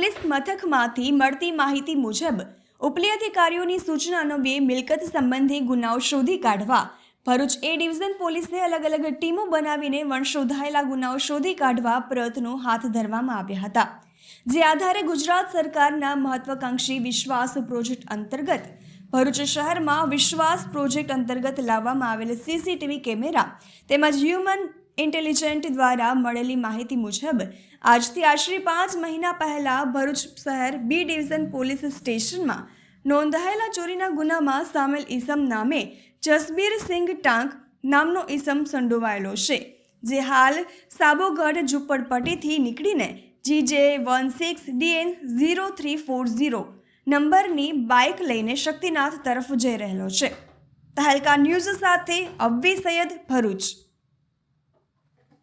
Police મથકમાંથી મળતી માહિતી મુજબ ઉપલી અધિકારીઓની સૂચના અન્વયે મિલકત સંબંધી ગુનાઓ શોધી કાઢવા ભરૂચ એ ડિવિઝન પોલીસને અલગ અલગ ટીમો બનાવીને વણશોધાયેલા ગુનાઓ શોધી કાઢવા પ્રયત્નો હાથ ધરવામાં આવ્યા હતા। જે આધારે ગુજરાત સરકારના મહત્વાકાંક્ષી વિશ્વાસ પ્રોજેક્ટ અંતર્ગત ભરૂચ શહેરમાં વિશ્વાસ પ્રોજેક્ટ અંતર્ગત લાવવામાં આવેલ સીસીટીવી કેમેરા તેમજ હ્યુમન ઇન્ટેલિજન્ટ દ્વારા મળેલી માહિતી મુજબ આજથી આશરે 5 મહિના પહેલા ભરૂચ શહેર બી ડિવિઝન પોલીસ સ્ટેશનમાં નોંધાયેલા ચોરીના ગુનામાં સામેલ ઈસમ નામે જસબીરસિંહ ટાંક નામનો ઈસમ સંડોવાયેલો છે, જે હાલ સાબોગઢ ઝુંપડપટ્ટીથી નીકળીને GJ16DN0340 નંબરની બાઇક લઈને શક્તિનાથ તરફ જઈ રહેલો છે। તહેલકા ન્યૂઝ સાથે અબ્બી સૈયદ, ભરૂચ।